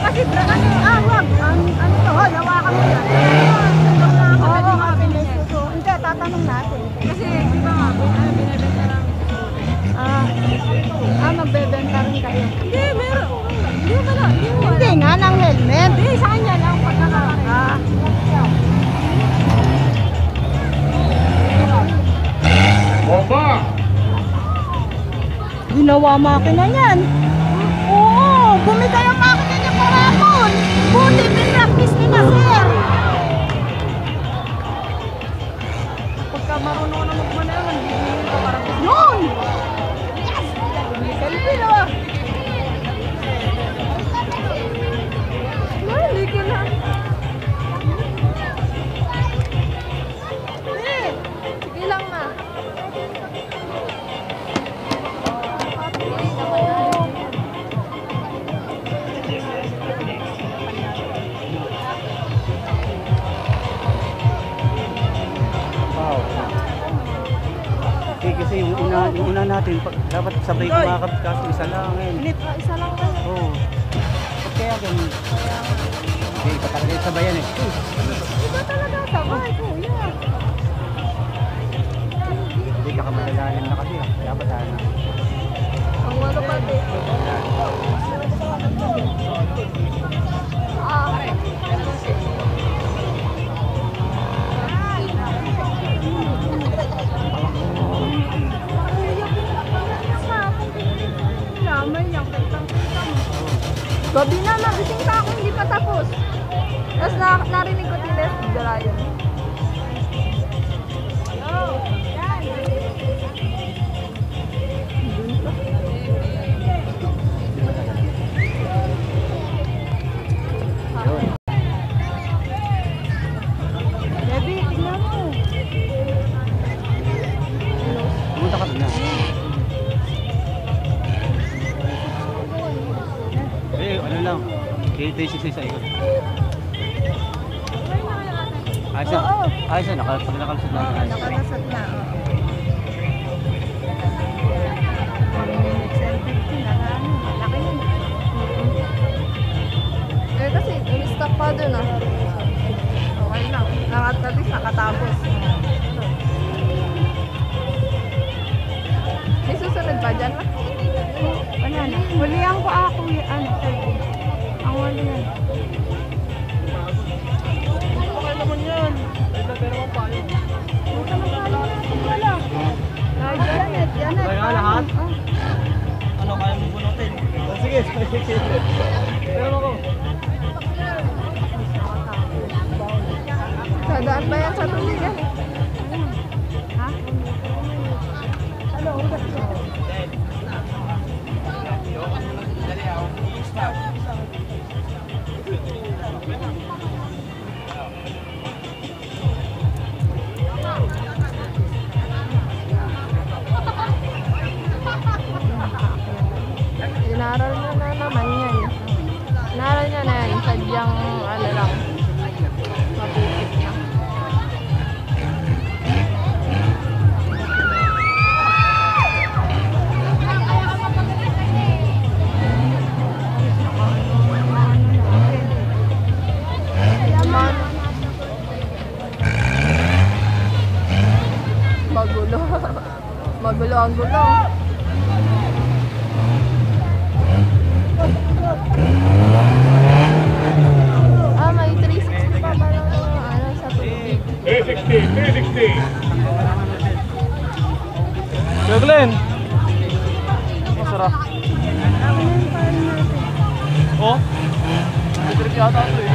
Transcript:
Kasi wag. Ano to? Hawakan mo yan. Oo, hindi, tatanong natin. Kasi, di ba nga, binibenta namin sa magbebenta rin kayo. Hindi, meron. Hindi mo pala. Hindi nga, ng helmet. Hindi, sa kanya lang pagkakakita. Bomba! Ginawa makina niyan. Oo, bumita yung makina niya parapon. Buti, pinractice niya na, sir. Pagka marunong na magmanayaw, hindi ka parang noon. Yes! Selfie na. Hindi ko na. Sige lang na. Kasi yung una natin, dapat sabay kumakabit kasi isa lang eh. Isa lang kayo. Oo. Kaya ganun. Hindi, iba talaga yung sabayan eh. Iba talaga sabay, kuya. Hindi, kakamalalalim na kasi. Dapat na. Ang ano pati. Gabi na, nagising pa ako, hindi pa tapos. Tapos narinig ko tiles, dala yun. Debbie, tignan mo. Pumunta ka na. Ano lang, K36 sa ikot. Ayos na, ayos na, pag nakalusot na. Nakalusot na, kasi in-stock pa dun okay lang, nakatapos. May susunod pa dyan ba? Wala na. Hulihan ko ako ang wala yan. Okay naman yan. Pero mo pa yun. Wala. Ay, Janet. Kaya lahat? Ano kaya mo bunutin? Sige. Pero ako. Sadaan ba yan sa tuligan? Ha? Hello, inaral niya na naman yan. Inaral niya na yan. Sadyang ano lang. Mabukit na. Magulo. Magulo ang gulo. May 360 pa pala sa tubig. 360. Gaglen. Masarap. Oh? Trip yata ito eh.